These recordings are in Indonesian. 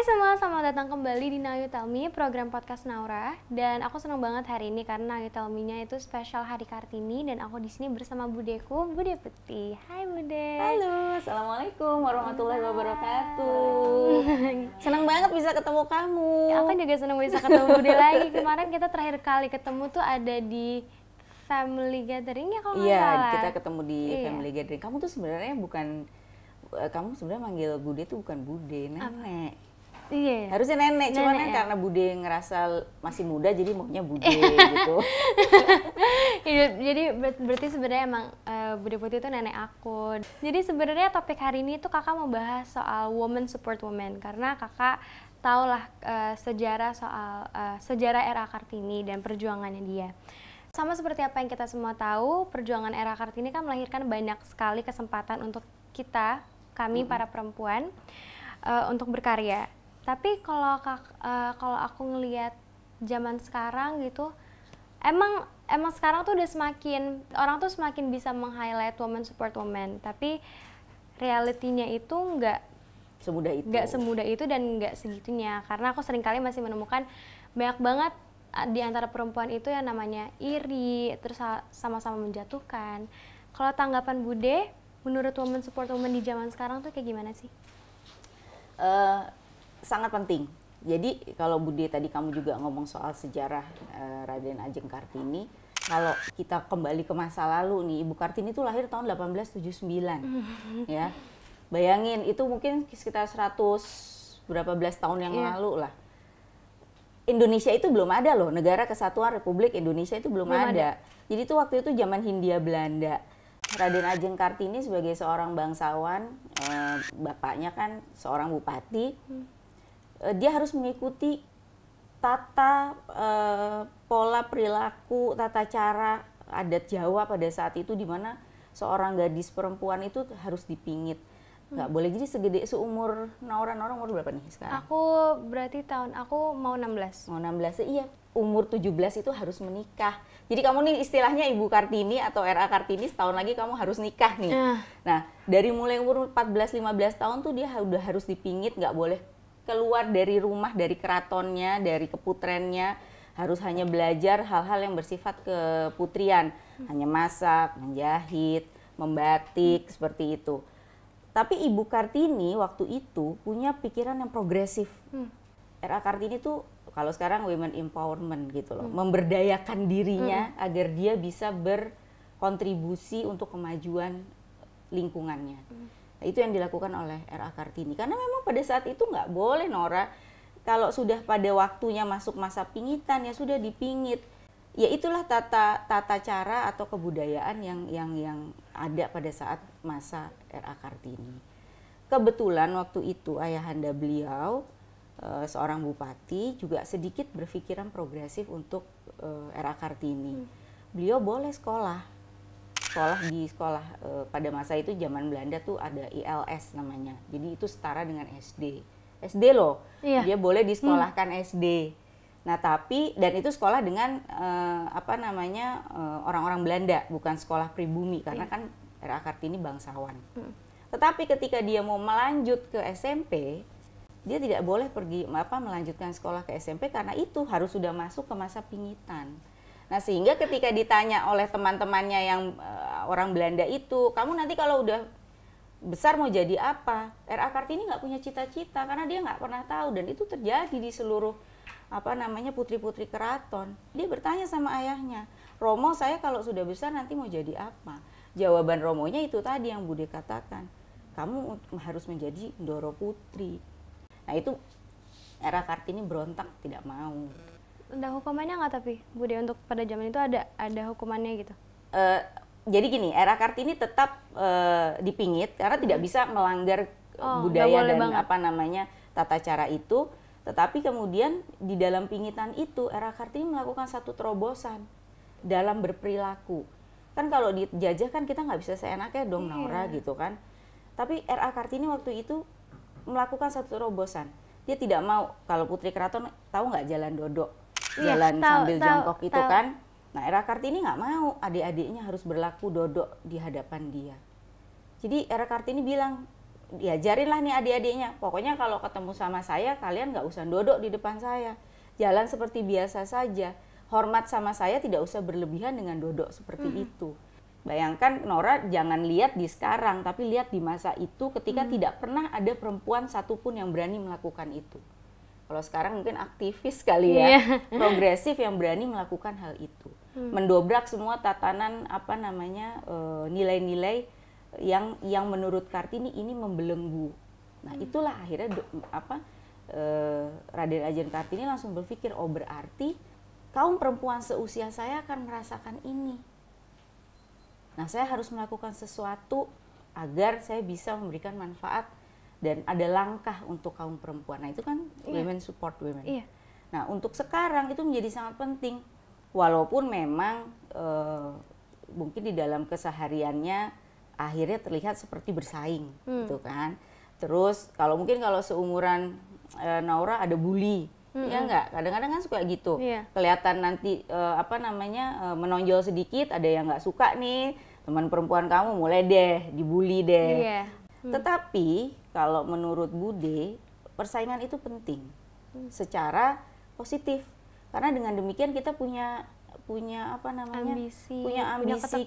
semua, selamat datang kembali di Now You Tell Me, program podcast Naura. Dan aku senang banget hari ini karena Now You Tell Me-nya itu spesial Hari Kartini dan aku di sini bersama Budeku, Bude Putih. Hai Bude. Halo, assalamualaikum warahmatullahi wabarakatuh. Senang banget bisa ketemu kamu. Aku juga senang bisa ketemu Bude lagi. Kemarin kita terakhir kali ketemu tuh ada di family gathering ya kalau nggak salah. Iya, kita ketemu di family gathering. Kamu tuh sebenarnya kamu sebenarnya manggil Bude tuh bukan Bude, Nenek. Iya. Harusnya nenek, cuman kan ya? karena Bude ngerasa masih muda jadi maunya Bude gitu. Jadi berarti sebenarnya emang Bude Putih itu nenek aku. Jadi sebenarnya topik hari ini tuh kakak mau bahas soal woman support woman karena kakak tahulah sejarah soal sejarah era Kartini dan perjuangannya dia. Sama seperti apa yang kita semua tahu, perjuangan era Kartini kan melahirkan banyak sekali kesempatan untuk kami para perempuan untuk berkarya. Tapi kalau aku ngelihat zaman sekarang gitu, emang sekarang tuh udah orang tuh semakin bisa meng-highlight woman support woman, tapi realitinya itu nggak semudah itu dan nggak segitunya. Karena aku seringkali masih menemukan banyak banget di antara perempuan itu yang namanya iri, terus sama-sama menjatuhkan. Kalau tanggapan Bude, menurut woman support woman di zaman sekarang tuh kayak gimana sih? Sangat penting. Jadi kalau Bude tadi kamu juga ngomong soal sejarah Raden Ajeng Kartini, kalau kita kembali ke masa lalu nih, Ibu Kartini itu lahir tahun 1879. Ya. Bayangin itu mungkin sekitar 100 berapa belas tahun yang lalu lah. Indonesia itu belum ada loh, Negara Kesatuan Republik Indonesia itu belum ada. Jadi itu waktu itu zaman Hindia Belanda. Raden Ajeng Kartini sebagai seorang bangsawan, bapaknya kan seorang bupati, dia harus mengikuti tata pola perilaku, tata cara adat Jawa pada saat itu di mana seorang gadis perempuan itu harus dipingit. Nggak boleh, jadi seumur Naura umur berapa nih sekarang? Aku berarti aku mau 16. Mau 16, iya. Umur 17 itu harus menikah. Jadi kamu nih istilahnya Ibu Kartini atau RA Kartini, setahun lagi kamu harus nikah nih. Nah, dari mulai umur 14-15 tahun tuh dia udah harus dipingit, nggak boleh keluar dari rumah, dari keratonnya, dari keputrennya. Harus hanya belajar hal-hal yang bersifat keputrian. Hanya masak, menjahit, membatik, seperti itu. Tapi Ibu Kartini waktu itu punya pikiran yang progresif. RA Kartini tuh kalau sekarang women empowerment gitu loh, memberdayakan dirinya agar dia bisa berkontribusi untuk kemajuan lingkungannya. Nah, itu yang dilakukan oleh RA Kartini. Karena memang pada saat itu nggak boleh, Nora, kalau sudah pada waktunya masuk masa pingitan ya sudah dipingit. Ya itulah tata cara atau kebudayaan yang ada pada saat masa RA Kartini. Kebetulan waktu itu ayahanda beliau seorang bupati juga sedikit berpikiran progresif untuk RA Kartini. Beliau boleh sekolah pada masa itu zaman Belanda tuh ada ILS namanya. Jadi itu setara dengan SD loh. Iya. Dia boleh disekolahkan SD. Nah tapi dan itu sekolah dengan orang-orang Belanda, bukan sekolah pribumi karena kan RA Kartini bangsawan. Tetapi ketika dia mau melanjut ke SMP, dia tidak boleh melanjutkan sekolah ke SMP karena itu harus sudah masuk ke masa pingitan. Nah sehingga ketika ditanya oleh teman-temannya yang orang Belanda itu, kamu nanti kalau udah besar mau jadi apa? RA Kartini nggak punya cita-cita karena dia nggak pernah tahu, dan itu terjadi di seluruh putri-putri keraton. Dia bertanya sama ayahnya, Romo, saya kalau sudah besar nanti mau jadi apa? Jawaban Romonya itu tadi yang Bude katakan, kamu harus menjadi Ndoro Putri. Nah itu RA Kartini berontak, tidak mau. Ada hukumannya nggak tapi Bude untuk pada zaman itu ada hukumannya gitu? Jadi gini, RA Kartini tetap dipingit karena tidak bisa melanggar budaya dan tata cara itu. Tetapi kemudian di dalam pingitan itu RA Kartini melakukan satu terobosan dalam berperilaku. Kan kalau dijajah kan kita nggak bisa seenaknya dong, Naura gitu kan. Tapi RA Kartini waktu itu melakukan satu terobosan. Dia tidak mau, kalau putri keraton tahu nggak jalan dodok, jalan sambil jongkok itu kan. Nah RA Kartini nggak mau adik-adiknya harus berlaku dodok di hadapan dia. Jadi RA Kartini bilang, diajarinlah nih adik-adiknya, pokoknya kalau ketemu sama saya kalian nggak usah dodok di depan saya, jalan seperti biasa saja, hormat sama saya tidak usah berlebihan dengan dodok seperti itu. Bayangkan Nora, jangan lihat di sekarang, tapi lihat di masa itu ketika tidak pernah ada perempuan satupun yang berani melakukan itu. Kalau sekarang mungkin aktivis kali ya, progresif yang berani melakukan hal itu, mendobrak semua tatanan nilai-nilai yang menurut Kartini ini membelenggu. Nah itulah akhirnya Raden Ajeng Kartini langsung berpikir, oh berarti kaum perempuan seusia saya akan merasakan ini. Nah saya harus melakukan sesuatu agar saya bisa memberikan manfaat dan ada langkah untuk kaum perempuan. Nah itu kan women support women. Nah untuk sekarang itu menjadi sangat penting. Walaupun memang mungkin di dalam kesehariannya akhirnya terlihat seperti bersaing, gitu kan. Terus kalau seumuran Naura ada bully, ya enggak? Kadang-kadang kan suka gitu. Kelihatan nanti menonjol sedikit, ada yang nggak suka nih, teman perempuan kamu mulai deh dibully deh. Tetapi kalau menurut Bude, persaingan itu penting secara positif. Karena dengan demikian kita punya ambisi,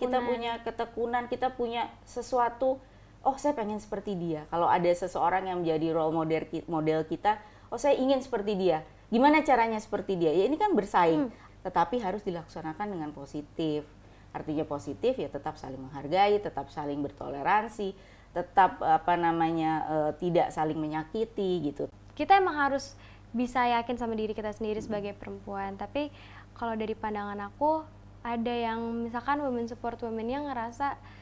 kita punya ketekunan, kita punya sesuatu. Oh, saya pengen seperti dia. Kalau ada seseorang yang menjadi role model kita, oh saya ingin seperti dia. Gimana caranya seperti dia? Ya ini kan bersaing, tetapi harus dilaksanakan dengan positif. Artinya positif ya tetap saling menghargai, tetap saling bertoleransi, tetap tidak saling menyakiti gitu. Kita emang harus bisa yakin sama diri kita sendiri sebagai perempuan. Tapi kalau dari pandangan aku, ada yang misalkan women support women yang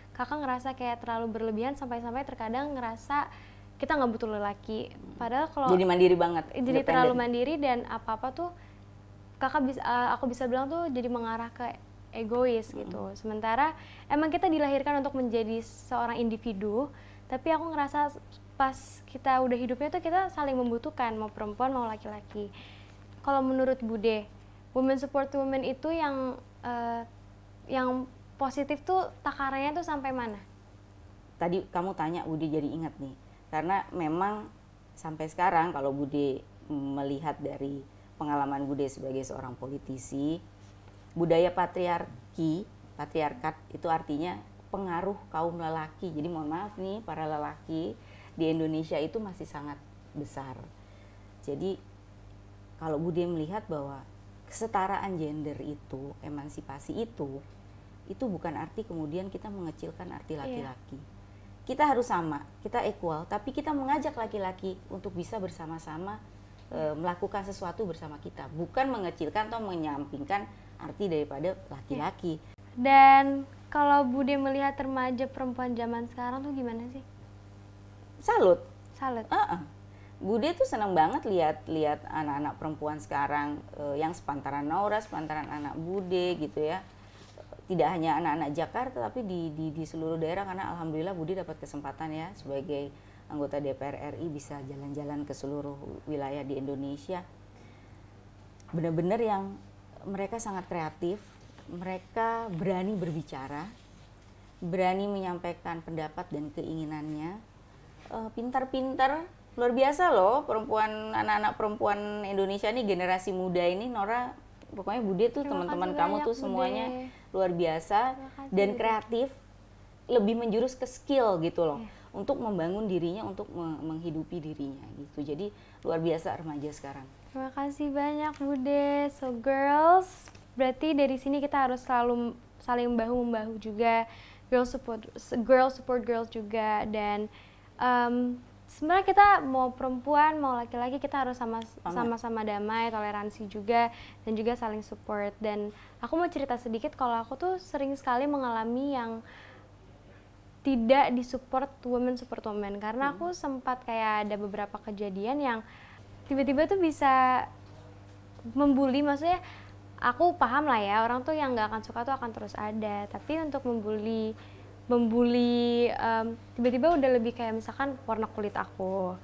kakak ngerasa kayak terlalu berlebihan sampai-sampai terkadang ngerasa kita nggak butuh lelaki. Padahal kalau jadi mandiri banget, jadi terlalu mandiri dan apa-apa tuh aku bisa bilang tuh jadi mengarah ke egois gitu. Sementara emang kita dilahirkan untuk menjadi seorang individu, tapi aku ngerasa pas kita udah hidupnya tuh kita saling membutuhkan, mau perempuan mau laki-laki. Kalau menurut Bude, women support women itu yang positif tuh takarannya tuh sampai mana? Tadi kamu tanya, Bude jadi ingat nih. Karena memang sampai sekarang kalau Bude melihat dari pengalaman Bude sebagai seorang politisi, budaya patriarkat itu artinya pengaruh kaum lelaki. Jadi mohon maaf nih para lelaki di Indonesia itu masih sangat besar. Jadi kalau Bude melihat bahwa kesetaraan gender itu, emansipasi itu bukan arti kemudian kita mengecilkan arti laki-laki. Kita harus sama, kita equal, tapi kita mengajak laki-laki untuk bisa bersama-sama melakukan sesuatu bersama kita, bukan mengecilkan atau menyampingkan arti daripada laki-laki. Dan kalau Bude melihat remaja perempuan zaman sekarang tuh gimana sih? Salut. Bude tuh senang banget lihat anak-anak perempuan sekarang yang sepantaran Naura, sepantaran anak Bude gitu ya. Tidak hanya anak-anak Jakarta tapi di seluruh daerah, karena alhamdulillah Bude dapat kesempatan ya sebagai anggota DPR RI bisa jalan-jalan ke seluruh wilayah di Indonesia. Benar-benar yang mereka sangat kreatif, mereka berani berbicara, berani menyampaikan pendapat dan keinginannya, pintar-pintar, luar biasa loh anak-anak perempuan Indonesia ini, generasi muda ini. Nora, pokoknya Bude tuh teman-teman kamu tuh semuanya luar biasa dan kreatif, lebih menjurus ke skill gitu loh, untuk membangun dirinya, untuk menghidupi dirinya gitu. Jadi luar biasa remaja sekarang. Terima kasih banyak Bude. So girls, berarti dari sini kita harus selalu saling bahu-membahu juga, girls support girls juga. Dan sebenarnya kita mau perempuan mau laki-laki kita harus sama-sama damai, toleransi juga, dan juga saling support. Dan aku mau cerita sedikit kalau aku tuh sering sekali mengalami yang tidak disupport women support women, karena aku sempat kayak ada beberapa kejadian yang tiba-tiba tuh bisa membuli. Maksudnya aku paham lah ya, orang tuh yang nggak akan suka tuh akan terus ada, tapi untuk membuli tiba-tiba udah lebih kayak misalkan warna kulit aku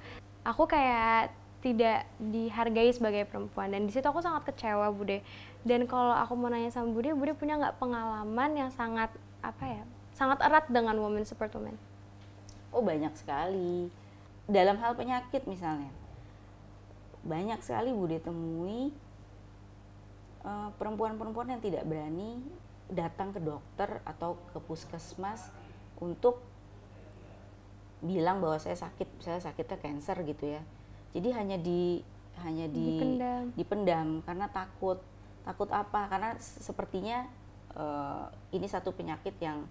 kayak tidak dihargai sebagai perempuan, dan di situ aku sangat kecewa Bude. Dan kalau aku mau nanya sama Bude punya nggak pengalaman yang sangat sangat erat dengan women support women? Oh banyak sekali. dalam hal penyakit misalnya, banyak sekali Bude temui perempuan-perempuan yang tidak berani datang ke dokter atau ke puskesmas untuk bilang bahwa saya sakitnya kanker gitu ya. Jadi hanya dipendam karena takut apa? Karena sepertinya ini satu penyakit yang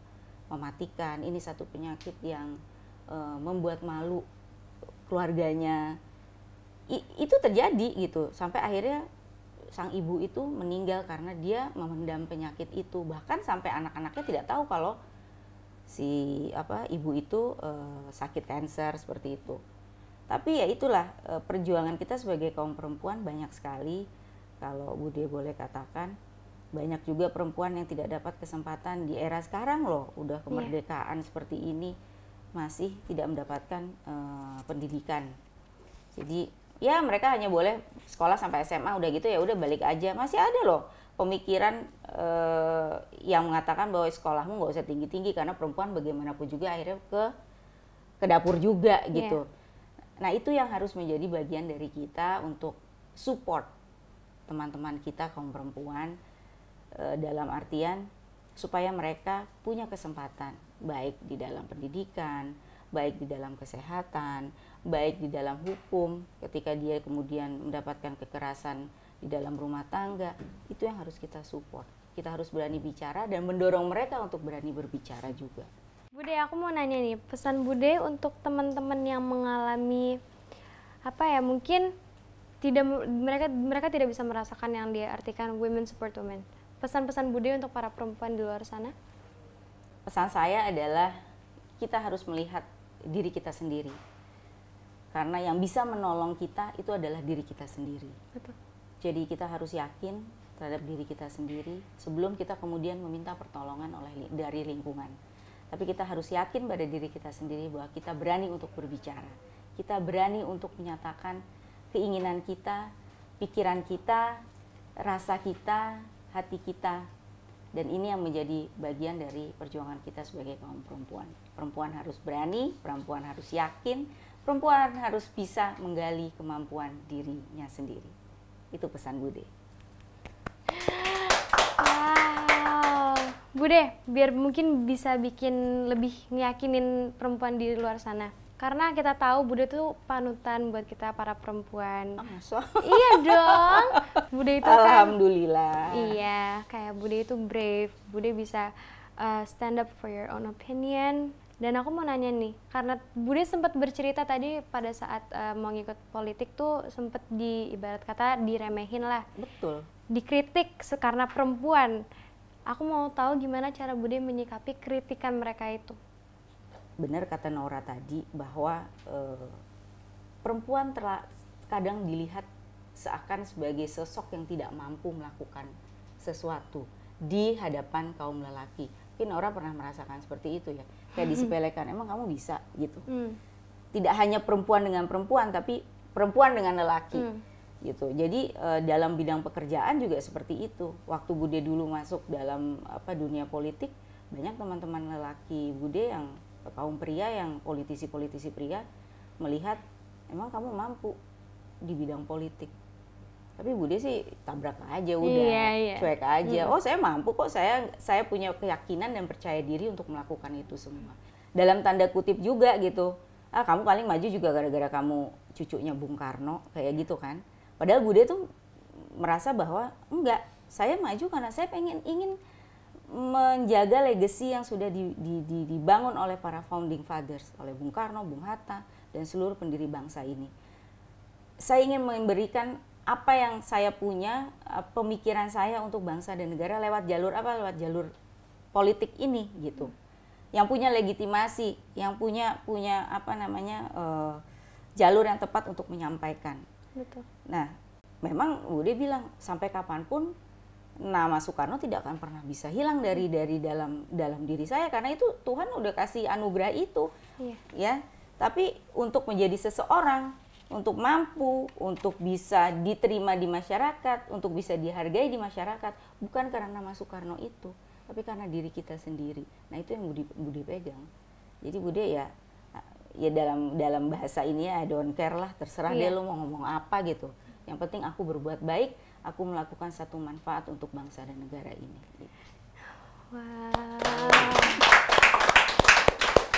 mematikan, ini satu penyakit yang membuat malu keluarganya. Itu terjadi gitu, sampai akhirnya sang ibu itu meninggal karena dia memendam penyakit itu. Bahkan sampai anak-anaknya tidak tahu kalau si ibu itu sakit kanker seperti itu. Tapi ya itulah perjuangan kita sebagai kaum perempuan banyak sekali. Kalau Bude boleh katakan, banyak juga perempuan yang tidak dapat kesempatan di era sekarang loh, udah kemerdekaan seperti ini masih tidak mendapatkan pendidikan. Jadi ya mereka hanya boleh sekolah sampai SMA, udah gitu ya udah balik aja. Masih ada loh pemikiran yang mengatakan bahwa sekolahmu nggak usah tinggi-tinggi karena perempuan bagaimanapun juga akhirnya ke dapur juga gitu. Nah itu yang harus menjadi bagian dari kita untuk support teman-teman kita kaum perempuan, dalam artian supaya mereka punya kesempatan baik di dalam pendidikan, baik di dalam kesehatan, baik di dalam hukum. Ketika dia kemudian mendapatkan kekerasan di dalam rumah tangga, itu yang harus kita support. Kita harus berani bicara dan mendorong mereka untuk berani berbicara juga. Bude, aku mau nanya nih, pesan Bude untuk teman-teman yang mengalami mungkin mereka tidak bisa merasakan yang dia artikan women support women. Pesan-pesan Bude untuk para perempuan di luar sana? Pesan saya adalah kita harus melihat diri kita sendiri. Karena yang bisa menolong kita itu adalah diri kita sendiri. Betul. Jadi kita harus yakin terhadap diri kita sendiri sebelum kita kemudian meminta pertolongan dari lingkungan. Tapi kita harus yakin pada diri kita sendiri bahwa kita berani untuk berbicara. Kita berani untuk menyatakan keinginan kita, pikiran kita, rasa kita, hati kita. Dan ini yang menjadi bagian dari perjuangan kita sebagai kaum perempuan. Perempuan harus berani, perempuan harus yakin, perempuan harus bisa menggali kemampuan dirinya sendiri. Itu pesan Bude. Wow. Bude, biar mungkin bisa bikin lebih ngeyakinin perempuan di luar sana. Karena kita tahu Bude tuh panutan buat kita para perempuan. Iya dong. Bude itu alhamdulillah. Iya, kayak Bude itu brave. Bude bisa stand up for your own opinion. Dan aku mau nanya nih, karena Bude sempat bercerita tadi pada saat mau ngikut politik tuh sempat ibarat kata diremehin lah. Betul. Dikritik karena perempuan. Aku mau tahu gimana cara Bude menyikapi kritikan mereka itu. Benar kata Nora tadi bahwa perempuan kadang dilihat seakan sebagai sosok yang tidak mampu melakukan sesuatu di hadapan kaum lelaki. Mungkin Nora pernah merasakan seperti itu ya, kayak disepelekan, emang kamu bisa gitu. Tidak hanya perempuan dengan perempuan, tapi perempuan dengan lelaki gitu. Jadi dalam bidang pekerjaan juga seperti itu. Waktu Bude dulu masuk dalam dunia politik, banyak teman-teman lelaki Bude yang kaum pria, yang politisi-politisi pria melihat emang kamu mampu di bidang politik. Tapi Bude sih tabrak aja udah, cuek aja. Oh saya mampu kok, saya punya keyakinan dan percaya diri untuk melakukan itu semua. Dalam tanda kutip juga gitu. Kamu paling maju juga gara-gara kamu cucunya Bung Karno, kayak gitu kan. Padahal Bude tuh merasa bahwa enggak, saya maju karena saya ingin menjaga legacy yang sudah dibangun oleh para founding fathers, oleh Bung Karno, Bung Hatta, dan seluruh pendiri bangsa ini. Saya ingin memberikan apa yang saya punya, pemikiran saya untuk bangsa dan negara lewat jalur politik ini gitu. Yang punya legitimasi, yang punya jalur yang tepat untuk menyampaikan. Betul. Nah, memang Bude bilang sampai kapanpun nama Soekarno tidak akan pernah bisa hilang dari dalam diri saya, karena itu Tuhan udah kasih anugerah itu. Ya. Tapi untuk menjadi seseorang, untuk mampu, untuk bisa diterima di masyarakat, untuk bisa dihargai di masyarakat, bukan karena nama Soekarno itu, tapi karena diri kita sendiri. Nah, itu yang Bude pegang. Jadi Bude ya ya dalam bahasa ini ya I don't care lah, terserah dia lo mau ngomong apa gitu. Yang penting aku berbuat baik, aku melakukan satu manfaat untuk bangsa dan negara ini. Wow.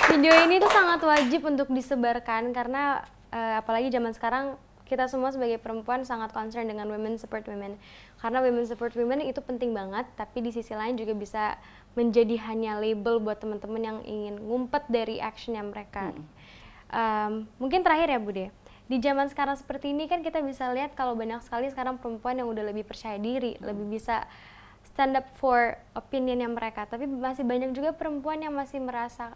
Video ini tuh sangat wajib untuk disebarkan karena apalagi zaman sekarang kita semua sebagai perempuan sangat concern dengan women support women. Karena women support women itu penting banget, tapi di sisi lain juga bisa menjadi hanya label buat teman-teman yang ingin ngumpet dari actionnya mereka. Mungkin terakhir ya Bude, di zaman sekarang seperti ini kan kita bisa lihat kalau banyak sekali sekarang perempuan yang udah lebih percaya diri, lebih bisa stand up for opinionnya mereka. Tapi masih banyak juga perempuan yang masih merasa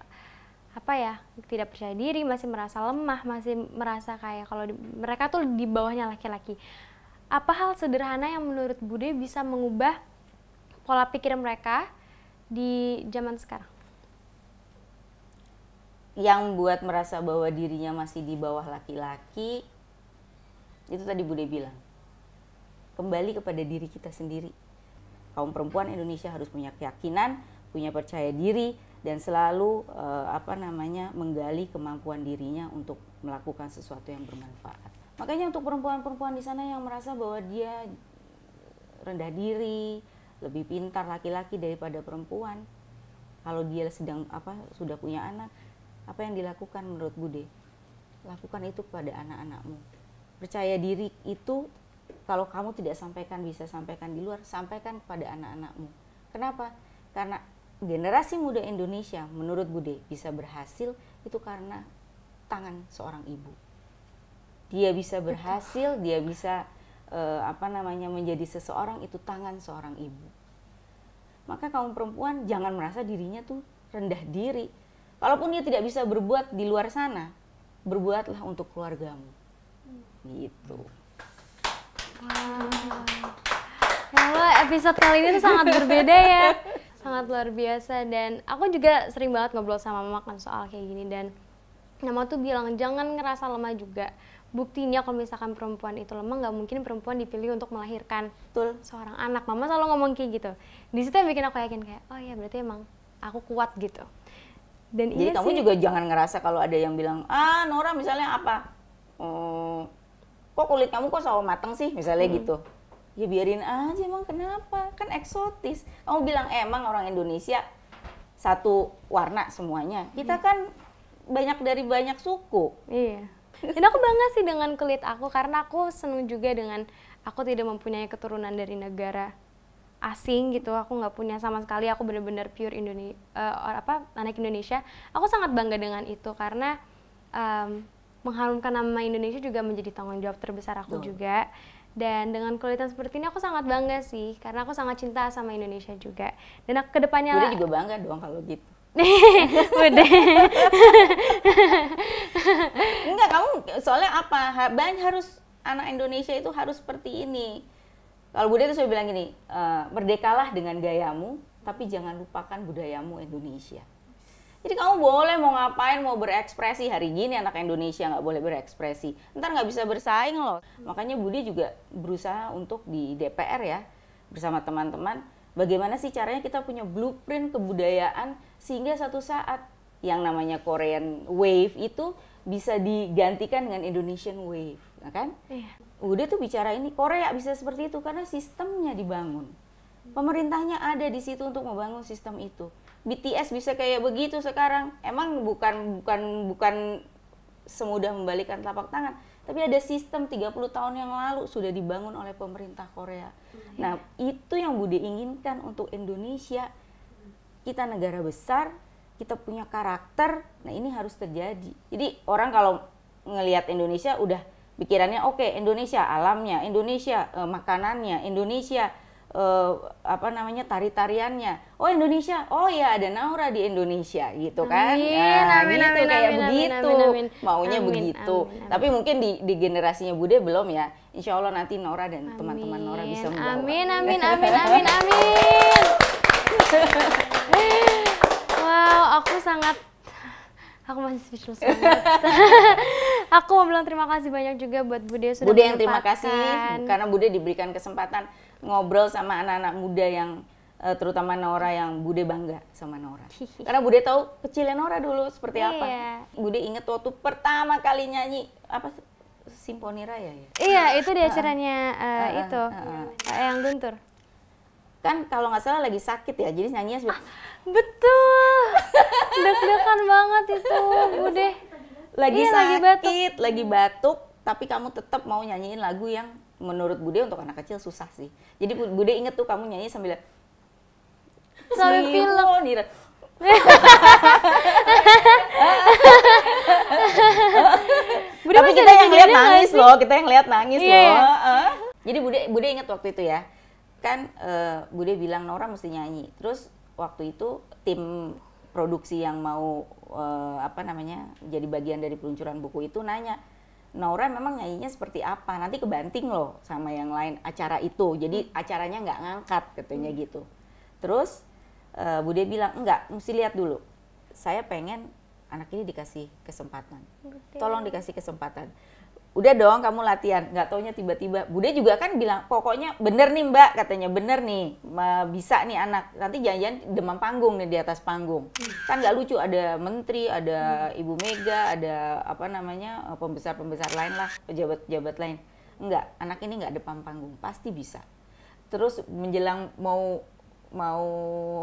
tidak percaya diri, masih merasa lemah, masih merasa kayak kalau mereka tuh di bawahnya laki-laki. Apa hal sederhana yang menurut Bude bisa mengubah pola pikir mereka di zaman sekarang? Yang buat merasa bahwa dirinya masih di bawah laki-laki, itu tadi Bude bilang, kembali kepada diri kita sendiri. Kaum perempuan Indonesia harus punya keyakinan, punya percaya diri, dan selalu menggali kemampuan dirinya untuk melakukan sesuatu yang bermanfaat. Makanya untuk perempuan-perempuan di sana yang merasa bahwa dia rendah diri, lebih pintar laki-laki daripada perempuan, kalau dia sudah punya anak, apa yang dilakukan menurut Bude? Lakukan itu kepada anak-anakmu. Percaya diri itu kalau kamu tidak sampaikan, bisa sampaikan di luar, sampaikan kepada anak-anakmu. Kenapa? Karena generasi muda Indonesia menurut Bude bisa berhasil itu karena tangan seorang ibu. Dia bisa berhasil, dia bisa menjadi seseorang itu tangan seorang ibu. Maka kaum perempuan jangan merasa dirinya tuh rendah diri. Kalaupun dia tidak bisa berbuat di luar sana, berbuatlah untuk keluargamu. Gitu. Wow. Ya Allah, episode kali ini tuh sangat berbeda ya. Sangat luar biasa, dan aku juga sering banget ngobrol sama mama kan soal kayak gini, dan mama tuh bilang jangan ngerasa lemah juga. Buktinya kalau misalkan perempuan itu lemah, nggak mungkin perempuan dipilih untuk melahirkan seorang anak. Mama selalu ngomong kayak gitu. Di situ yang bikin aku yakin kayak, oh ya berarti emang aku kuat gitu. Dan jadi kamu juga jangan ngerasa kalau ada yang bilang, Nora misalnya apa, kok kulit kamu kok sawo mateng sih misalnya gitu. Ya biarin aja, emang kenapa? Kan eksotis. Kamu bilang emang orang Indonesia satu warna semuanya. Kita kan banyak dari banyak suku. Iya. Dan aku bangga sih dengan kulit aku karena aku seneng juga dengan aku tidak mempunyai keturunan dari negara asing gitu. Aku nggak punya sama sekali. Aku benar-benar pure anak Indonesia. Aku sangat bangga dengan itu karena mengharumkan nama Indonesia juga menjadi tanggung jawab terbesar aku juga. Dan dengan kulit yang seperti ini aku sangat bangga sih, karena aku sangat cinta sama Indonesia juga. Dan aku kedepannya Bude juga bangga dong kalau gitu. Bude. Enggak, kamu soalnya apa? Harus anak Indonesia itu harus seperti ini. Kalau Bude tuh saya bilang gini, merdekalah dengan gayamu, tapi jangan lupakan budayamu Indonesia. Jadi kamu boleh mau ngapain, mau berekspresi. Hari gini anak Indonesia nggak boleh berekspresi, ntar nggak bisa bersaing loh. Makanya Bude juga berusaha untuk di DPR ya, bersama teman-teman, bagaimana sih caranya kita punya blueprint kebudayaan sehingga satu saat yang namanya Korean Wave itu bisa digantikan dengan Indonesian Wave, kan? Iya. Bude tuh bicara ini, Korea bisa seperti itu karena sistemnya dibangun. Pemerintahnya ada di situ untuk membangun sistem itu. BTS bisa kayak begitu sekarang. Emang bukan semudah membalikan telapak tangan, tapi ada sistem 30 tahun yang lalu sudah dibangun oleh pemerintah Korea. Nah, itu yang Bude inginkan untuk Indonesia. Kita negara besar, kita punya karakter. Nah, ini harus terjadi. Jadi orang kalau ngelihat Indonesia udah pikirannya oke, Indonesia alamnya, Indonesia makanannya, Indonesia tari-tariannya. Oh Indonesia, oh ya ada Naura di Indonesia gitu kan. Maunya begitu. Tapi mungkin di generasinya Bude belum ya. Insya Allah nanti Naura dan teman-teman Naura bisa membawa. Amin. Wow, aku masih speechless banget. Aku mau bilang terima kasih banyak juga buat Bude sudah Bude yang terima kasih karena Bude diberikan kesempatan ngobrol sama anak-anak muda yang terutama Nora yang Bude bangga sama Nora. Karena Bude tahu kecilnya Nora dulu seperti apa. Bude inget waktu pertama kali nyanyi apa Simponi Raya ya? Iya, itu di acaranya itu yang Guntur. Kan kalau nggak salah lagi sakit ya, jadi nyanyinya betul. Deg-degan banget itu, Bude. Lagi sakit, lagi batuk, tapi kamu tetap mau nyanyiin lagu yang menurut Bude untuk anak kecil susah sih. Jadi Bude inget tuh kamu nyanyi sambil pilek. Tapi kita yang lihat nangis loh, loh. Jadi Bude inget waktu itu ya, kan Bude bilang Nora mesti nyanyi. Terus waktu itu tim produksi yang mau jadi bagian dari peluncuran buku itu nanya, Nora memang nyanyinya seperti apa? Nanti kebanting loh sama yang lain acara itu. Jadi acaranya nggak ngangkat katanya gitu. Terus Bude bilang enggak, mesti lihat dulu. Saya pengen anak ini dikasih kesempatan. Tolong dikasih kesempatan. Udah dong kamu latihan. Nggak taunya tiba-tiba Bude juga kan bilang pokoknya bener nih Mbak, katanya bener nih, bisa nih anak. Nanti jangan-jangan demam panggung nih di atas panggung. Kan nggak lucu, ada menteri, ada Ibu Mega, ada pembesar-pembesar lain lah, pejabat-pejabat lain. Enggak, anak ini nggak demam panggung, pasti bisa. Terus menjelang mau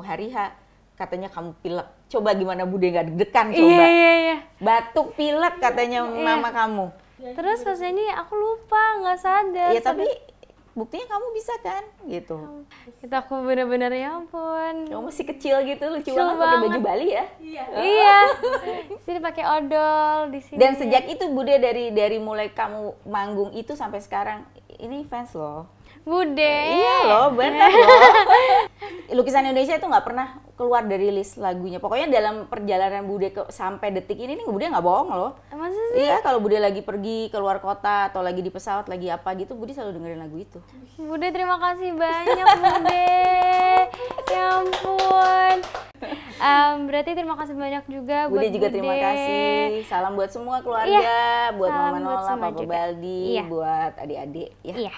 hari H, katanya kamu pilek. Coba gimana Bude nggak deg-degan coba. Iya. Batuk pilek katanya mama kamu. Terus pas ini aku lupa, nggak sadar. Ya tapi buktinya kamu bisa kan gitu. Itu aku bener-bener ya ampun. Kamu masih kecil gitu, lucu banget pakai baju Bali ya. Iya. Sini pakai odol di sini. Dan sejak itu Bude dari mulai kamu manggung itu sampai sekarang ini fans loh. Bude. Iya loh, benar loh. Lukisan Indonesia itu nggak pernah keluar dari list lagunya. Pokoknya dalam perjalanan Bude sampai detik ini nih Bude nggak bohong loh. Masa sih? Iya, kalau Bude lagi pergi keluar kota atau lagi di pesawat lagi apa gitu, Bude selalu dengerin lagu itu. Bude terima kasih banyak Bude. Ya ampun. Berarti terima kasih banyak juga Bude buat juga terima kasih. Salam buat semua keluarga, buat Mama Nola, Papa Baldi, buat adik-adik ya. Iya.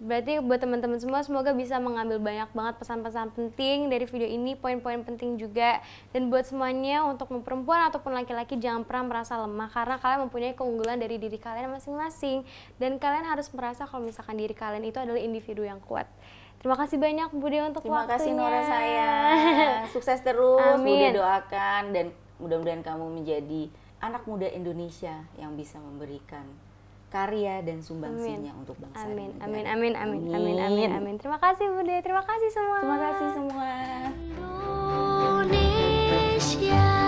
Berarti buat teman-teman semua semoga bisa mengambil banyak banget pesan-pesan penting dari video ini, poin-poin penting juga. Dan buat semuanya, untuk perempuan ataupun laki-laki jangan pernah merasa lemah karena kalian mempunyai keunggulan dari diri kalian masing-masing. Dan kalian harus merasa kalau misalkan diri kalian itu adalah individu yang kuat. Terima kasih banyak Bude untuk waktunya. Terima kasih Nora sayang. Sukses terus. Bude doakan dan mudah-mudahan kamu menjadi anak muda Indonesia yang bisa memberikan karya dan sumbangsinya untuk bangsa dan negara. Amin. Terima kasih Bude, terima kasih semua. Terima kasih semua. Indonesia.